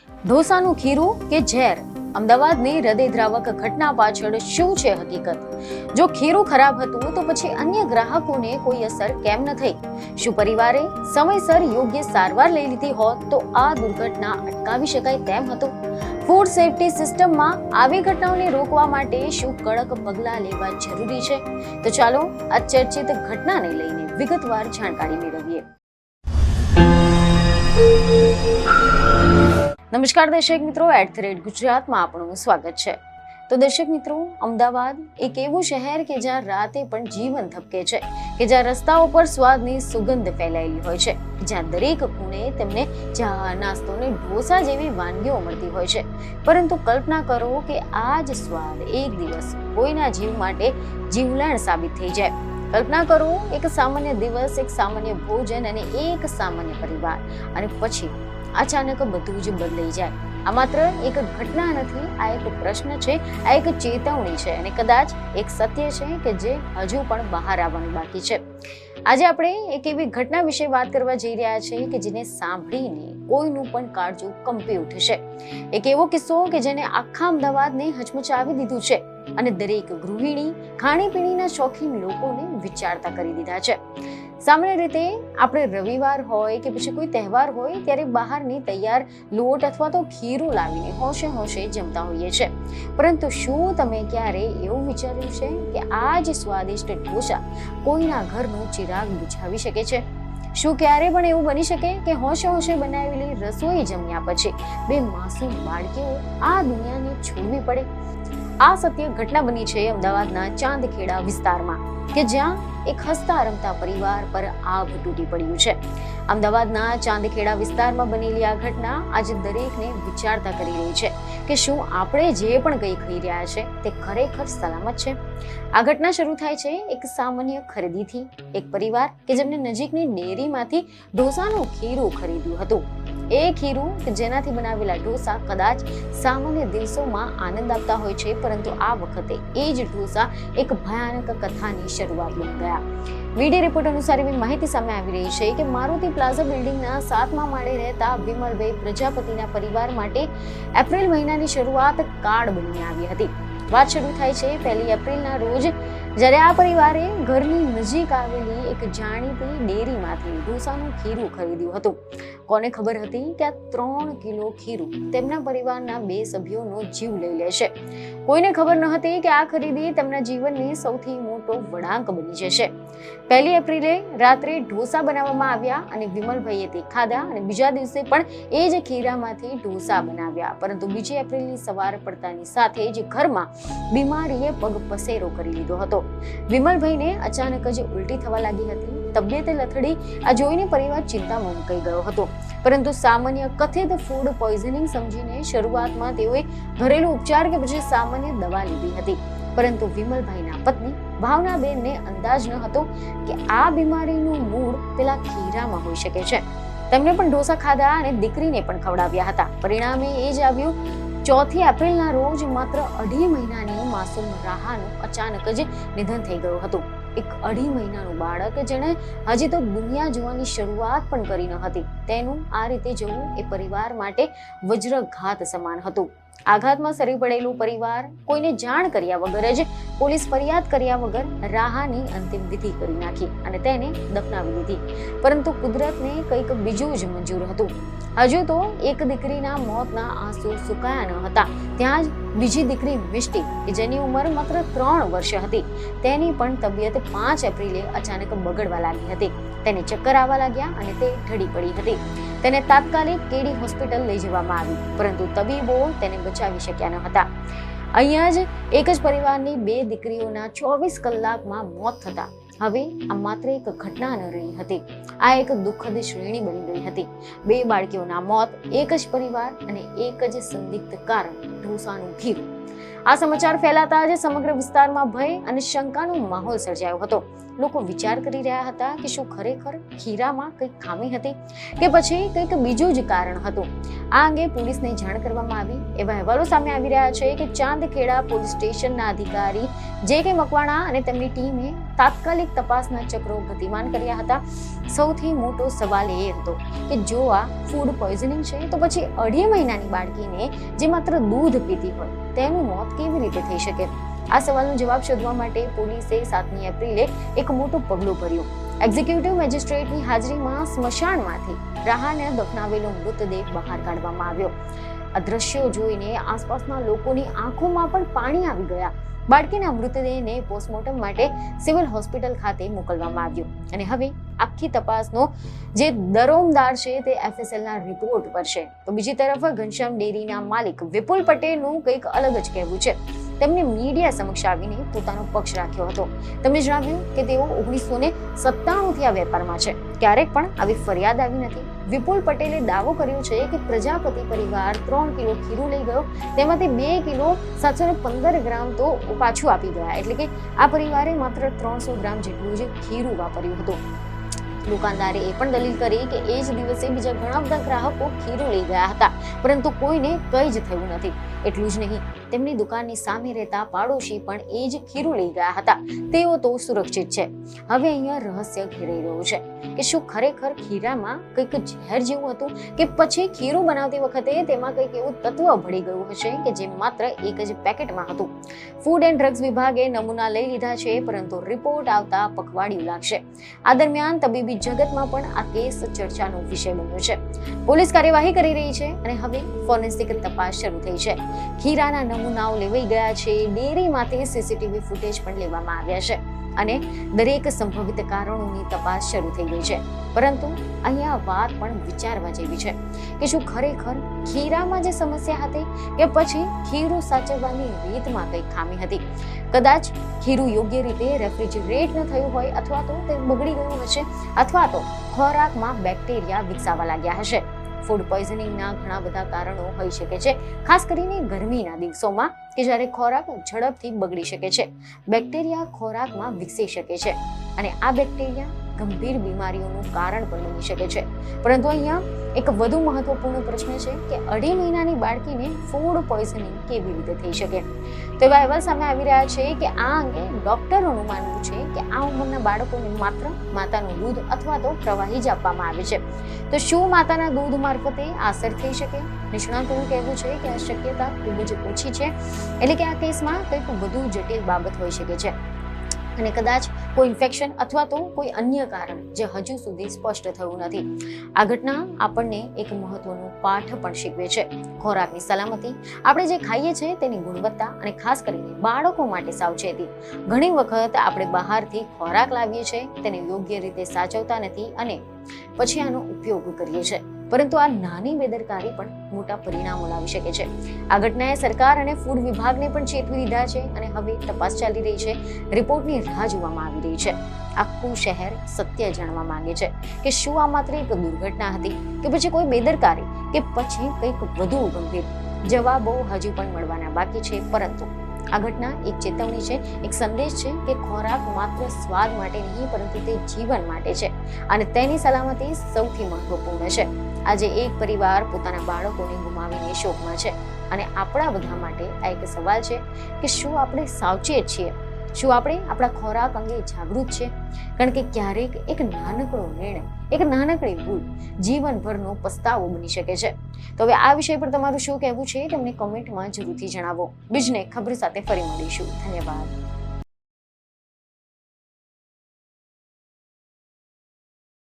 ઢોસાનું ખીરું કે ઝેર? અમદાવાદની હૃદયદ્રાવક ઘટના પાછળ શું છે હકીકત? જો ખીરું ખરાબ હતું તો પછી અન્ય ગ્રાહકોને કોઈ અસર કેમ ન થઈ? શું પરિવારે સમયસર યોગ્ય સારવાર લઈ લીધી હોત તો આ દુર્ઘટના અટકાવી શકાય તેમ હતું? ફૂડ સેફ્ટી સિસ્ટમમાં આવી ઘટનાઓને રોકવા માટે શું કડક પગલાં લેવા જરૂરી છે? તો ચાલો આ ચર્ચિત ઘટનાને લઈને વિગતવાર જાણકારી મેળવીએ. નમસ્કાર દર્શક મિત્રો, @ગુજરાતમાં આપનું સ્વાગત છે. તો દર્શક મિત્રો, અમદાવાદ એક એવું શહેર કે જ્યાં રાતે પણ જીવન ધબકે છે, કે જ્યાં રસ્તાઓ પર સ્વાદની સુગંધ ફેલાયેલી હોય છે, જ્યાં દરેક ખૂણે તેમને ચા, નાસ્તો અને ઢોસા જેવી વાનગીઓ મળતી હોય છે. પરંતુ કલ્પના કરો કે આ જ સ્વાદ એક દિવસ કોઈના જીવ માટે જીવલેણ સાબિત થઈ જાય. કલ્પના કરો એક સામાન્ય દિવસ, એક સામાન્ય ભોજન અને એક સામાન્ય પરિવાર, અને પછી અચાનક બધું જ બદલાઈ જાય. આ માત્ર એક ઘટના નથી, આ એક પ્રશ્ન છે, આ એક ચેતવણી છે, અને કદાચ એક સત્ય છે કે જે હજુ પણ બહાર આવવાનું બાકી છે. આજે આપણે એક એવી ઘટના વિશે વાત કરવા જઈ રહ્યા છીએ કે જેને સાંભળીને કોઈનું પણ કાળજું કંપી ઉઠશે. એક એવો કિસ્સો કે જેને આખા અમદાવાદને હચમચાવી દીધું છે અને દરેક ગૃહિણી, ખાણીપીણીના શોખીન લોકોને વિચારતા કરી દીધા છે. સામાન્ય રીતે આપણે રવિવાર હોય કે પછી કોઈ તહેવાર હોય ત્યારે બહારની તૈયાર લોટ અથવા તો ખીરું લાવીને હોશે હોશે જમતા હોઈએ છીએ. પરંતુ શું તમે ક્યારે એવું વિચાર્યું છે કે આ જ સ્વાદિષ્ટ ઢોસા કોઈના ઘરનું ચિરાગ બુઝાવી શકે છે? શું ક્યારે પણ એવું બની શકે કે હોશે હોશે બનાવેલી રસોઈ જમ્યા પછી બે માસૂમ બાળકીઓ આ દુનિયાને છોડવી પડે? આ સત્ય ઘટના બની છે અમદાવાદના ચાંદખેડા વિસ્તારમાં, કે જ્યાં એક હસતા રમતા પરિવાર પર આભ તૂટી પડ્યું છે. અમદાવાદના ચાંદખેડા વિસ્તારમાં બનેલી આ ઘટના આજે દરેકને વિચારતા કરી રહી છે કે શું આપણે જે પણ કંઈ ખાઈ રહ્યા છે તે ખરેખર સલામત છે? આ ઘટના શરૂ થાય છે એક સામાન્ય ખરીદીથી. એક પરિવાર કે જેમને નજીકની ડેરીમાંથી ઢોસાનું ખીરું ખરીદ્યું હતું. એ ખીરું કે જેનાથી બનાવેલા ઢોસા કદાચ સામાન્ય દિવસોમાં આનંદ આપતા હોય છે, પરંતુ આ વખતે એ જ ઢોસા એક ભયાનક કથાની શરૂઆત બની ગયા. મીડિયા રિપોર્ટ અનુસાર એવી માહિતી સામે આવી રહી છે કે મારુતિ પ્લાઝા બિલ્ડિંગના 7મા માળે રહેતા વિમલભાઈ પ્રજાપતિના પરિવાર માટે એપ્રિલ મહિનાની શરૂઆત કાળ બનીને આવી હતી. વાત શરૂ થાય છે 1 એપ્રિલના રોજ, જ્યારે આ પરિવારે ઘરની નજીક આવેલી એક જાણીતી ડેરીમાંથી ઢોસાનું ખીરું ખરીદ્યું હતું. કોને ખબર હતી કે આ 3 કિલો ખીરું તેમના પરિવારના 2 સભ્યોનો જીવ લઈ લેશે? કોઈને ખબર ન હતી કે આ ખરીદી તેમના જીવનની સૌથી મોટો વળાંક બની જશે. 1 એપ્રિલે રાત્રે ઢોસા બનાવવામાં આવ્યા અને વિમલભાઈએ તે ખાધા, અને બીજા દિવસે પણ એ જ ખીરામાંથી ઢોસા બનાવ્યા. પરંતુ 2 એપ્રિલની સવાર પડતાની સાથે જ ઘરમાં બીમારીએ પગ પસેરો કરી લીધો હતો. વિમલભાઈને અચાનક જ ઉલટી થવા લાગી હતી. તબિયતે લથડી. આ જોઈને પરિવાર ચિંતામાં મુકાઈ ગયો હતો. પરંતુ સામાન્ય કથિત ફૂડ પોઈઝનિંગ સમજીને શરૂઆતમાં તેઓએ ઘરેલું ઉપચાર કે પછી સામાન્ય દવા લીધી હતી. પરંતુ વિમલભાઈના પત્ની ભાવનાબેનને અંદાજ ન હતો કે આ બીમારીનું મૂળ પેલા ખીરામાં હોઈ શકે છે. તેમણે પણ ઢોસા ખાધા અને દીકરીને પણ ખવડાવ્યા હતા. પરિણામે એ જ આવ્યું. 4 એપ્રિલના રોજ માત્ર 2.5 મહિનાની માસૂમ રાહાનું અચાનક જ નિધન થઈ ગયું હતું. એક 2.5 મહિનાનું બાળક જેણે હજી તો દુનિયા જોવાની શરૂઆત પણ કરી ન હતી, તેનું આ રીતે જવું એ પરિવાર માટે વજ્રઘાત સમાન હતું. આઘાતમાં સરી પડેલું પરિવાર કોઈને જાણ કર્યા વગર જ પોલીસ ફરિયાદ કર્યા વગર રાહાની અંતિમ વિધિ કરી નાખી અને તેને દફનાવી દીધી. પરંતુ કુદરતને કંઈક બીજું જ મંજૂર હતું. હજુ તો એક દીકરીના મોતના આંસુ સુકાયા ન હતા, ત્યાં જ બીજી દીકરી મિષ્ટી, કે જેની ઉંમર માત્ર 3 વર્ષ હતી, તેની પણ તબિયત 5 એપ્રિલે અચાનક બગડવા લાગી હતી. તેને ચક્કર આવવા લાગ્યા અને તે ઢળી પડી હતી. તેને તાત્કાલિક કેડી હોસ્પિટલ લઈ જવામાં આવી, પરંતુ તબીબો તેને બચાવી શક્યા ન હતા. અહીંયા જ એક જ પરિવારની 2 દીકરીઓના 24 કલાકમાં મોત થતા હવે આ માત્ર એક ઘટના ન રહી હતી, આ એક દુઃખદ શ્રેણી બની ગઈ હતી. 2 બાળકીઓના મોત, એક જ પરિવાર અને એક જ સંદિગ્ધ કારણ, ઢોસાનું ખીરું. આ સમાચાર ફેલાતા જ સમગ્ર વિસ્તારમાં ભય અને શંકાનો માહોલ સર્જાયો હતો. લોકો વિચાર કરી રહ્યા હતા કે શું ખરેખર ખીરામાં કંઈક ખામી હતી કે પછી કંઈક બીજું જ કારણ હતું. આ અંગે પોલીસને જાણ કરવામાં આવી. એવા અહેવાલો સામે આવી રહ્યા છે કે ચાંદખેડા પોલીસ સ્ટેશનના અધિકારી જે કે મકવાણા અને તેમની ટીમે તાત્કાલિક તપાસના ચક્રો ગતિમાન કર્યા હતા. સૌથી મોટો સવાલ એ હતો કે જો આ ફૂડ પોઈઝનિંગ છે તો પછી 2.5 મહિનાની બાળકીને જે માત્ર દૂધ પીતી હોય તેનું મોત કેવી રીતે થઈ શકે? આ સવાલનો જવાબ શોધવા માટે પોલીસે 7મી એપ્રિલે એક મોટું પગલું ભર્યું. એક્ઝિક્યુટિવ મેજિસ્ટ્રેટની હાજરીમાં સ્મશાનમાંથી રાહાને દફનાવેલો મૃતદેહ બહાર કાઢવામાં આવ્યો. આ દ્રશ્યો જોઈને આસપાસના લોકોની આંખોમાં પણ પાણી આવી ગયા. બાળકીના મૃતદેહને પોસ્ટમોર્ટમ માટે સિવિલ હોસ્પિટલ ખાતે મોકલવામાં આવ્યો અને હવે આખી તપાસનો જે દરોમદાર છે તે FSLના રિપોર્ટ પર છે. તો બીજી તરફ ઘનશ્યામ ડેરીના માલિક વિપુલ પટેલનું કંઈક અલગ જ કહેવું છે. તેમણે મીડિયા સમક્ષ આવીને પોતાનો પક્ષ રાખ્યો હતો. તેમણે જણાવ્યું કે તેઓ 1997થી આ વેપારમાં છે, ક્યારેક પણ આવી ફરિયાદ આવી નથી. વિપુલ પટેલે દાવો કર્યો છે કે પ્રજાપતિ પરિવાર 3 કિલો ખીરું લઈ ગયો, તેમાંથી 2 કિલો 715 ગ્રામ તો પાછું આપી ગયા. એટલે કે આ પરિવારે માત્ર 300 ગ્રામ જેટલું જ ખીરું વાપર્યું હતું. દુકાનદારે એ પણ દલીલ કરી કે એ જ દિવસે બીજા ઘણા બધા ગ્રાહકો ખીરું લઈ ગયા હતા, પરંતુ કોઈને કંઈ જ થયું નથી. એટલું જ નહીં, તેમની દુકાનની સામે રહેતા પાડોશી પણ એ જ ખીરું લઈ ગયા હતા. તેઓ તો સુરક્ષિત છે. હવે અહીંયા રહસ્ય ઘેરાઈ રહ્યું છે કે શું ખરેખર ખીરામાં કંઈક ઝેર જેવું હતું કે પછી ખીરું બનાવતી વખતે તેમાં કંઈક એવું તત્વ ભળી ગયું હશે કે જે માત્ર એક જ પેકેટમાં હતું. ફૂડ એન્ડ ડ્રગ્સ વિભાગે નમૂના લઈ લીધા છે, પરંતુ રિપોર્ટ આવતા પખવાડિયું લાગશે. આ દરમિયાન તબીબી જગતમાં પણ આ કેસ ચર્ચાનો વિષય બન્યો છે. પોલીસ કાર્યવાહી કરી રહી છે અને હવે ફોરેન્સિક તપાસ શરૂ થઈ છે. ખીરાના નમૂનાઓ લેવાઈ ગયા છે. ડેરીમાંથી CCTV ફૂટેજ પણ લેવામાં આવ્યા છે અને દરેક સંભવિત કારણોની તપાસ શરૂ થઈ ગઈ છે. પરંતુ અહીંયા વાત પણ વિચારવા જેવી છે કે શું ખરેખર ખીરામાં જે સમસ્યા હતી કે પછી ખીરું સાચવવાની રીતમાં કંઈ ખામી હતી? કદાચ ખીરું યોગ્ય રીતે રેફ્રિજરેટ ન થયું હોય, અથવા તો તે બગડી ગયું હશે, અથવા તો ખોરાકમાં બેક્ટેરિયા વિકસાવા લાગ્યા હશે. ફૂડ પોઈઝનિંગના ઘણા બધા કારણો હોઈ શકે છે, ખાસ કરીને ગરમીના દિવસોમાં કે જ્યારે ખોરાક ઝડપથી બગડી શકે છે. બેક્ટેરિયા ખોરાકમાં વિકસી શકે છે અને આ બેક્ટેરિયા ગંભીર બીમારીઓનું કારણ પણ બની શકે છે. પરંતુ અહીંયા એક વધુ મહત્વપૂર્ણ પ્રશ્ન છે કે 2.5 મહિનાની બાળકીને ફૂડ પોઈઝનિંગ કેવી રીતે થઈ શકે? તો એવા અહેવાલ સામે આવી રહ્યા છે કે આ અંગે ડોક્ટરોનું માનવું છે કે આ ઉંમરના બાળકોને માત્ર માતાનું દૂધ અથવા તો પ્રવાહી જ આપવામાં આવે છે. તો શું માતાના દૂધ મારફતે આ અસર થઈ શકે? નિષ્ણાતોનું કહેવું છે કે આ શક્યતા ખૂબ જ ઓછી છે. એટલે કે આ કેસમાં કંઈક વધુ જટિલ બાબત હોઈ શકે છે અને કદાચ કોઈ ઇન્ફેક્શન અથવા તો કોઈ અન્ય કારણ જે હજુ સુધી સ્પષ્ટ થયું નથી. આ ઘટના આપણને એક મહત્વનો પાઠ પણ શીખવે છે. ખોરાકની સલામતી, આપણે જે ખાઈએ છીએ તેની ગુણવત્તા અને ખાસ કરીને બાળકો માટે સાવચેતી. ઘણી વખત આપણે બહારથી ખોરાક લાવીએ છીએ, તેને યોગ્ય રીતે સાચવતા નથી અને પછી આનો ઉપયોગ કરીએ છીએ. પરંતુ આ નાની બેદરકારી પણ મોટા પરિણામો લાવી શકે છે. આ ઘટનાએ સરકાર અને ફૂડ વિભાગને પણ ચેતવી દીધા છે અને હવે તપાસ ચાલી રહી છે. રિપોર્ટની રાહ જોવામાં આવી રહી છે. આખું શહેર સત્ય જાણવા માંગે છે કે શું આ માત્ર એક દુર્ઘટના હતી કે પછી કોઈ બેદરકારી કે પછી કંઈક વધુ ગંભીર? જવાબો હજુ પણ મળવાના બાકી છે, પરંતુ આ ઘટના એક ચેતવણી છે, એક સંદેશ છે કે ખોરાક માત્ર સ્વાદ માટે નહીં પરંતુ તે જીવન માટે છે અને તેની સલામતી સૌથી મહત્વપૂર્ણ છે. આજે એક પરિવાર પોતાના બાળકોને ગુમાવીને શોકમાં છે અને આપણા બધા માટે આ એક સવાલ છે કે શું આપણે સાવચેત છીએ? શું આપણે આપણા ખોરાક અંગે જાગૃત છે? કારણ કે ક્યારેક એક નાનકડો નિર્ણય, એક નાનકડી ભૂલ જીવનભરનો પસ્તાવો બની શકે છે. તો હવે આ વિષય પર તમારું શું કહેવું છે તમને કોમેન્ટમાં જરૂરથી જણાવો. બીજને ખબર સાથે ફરી મળીશું. ધન્યવાદ.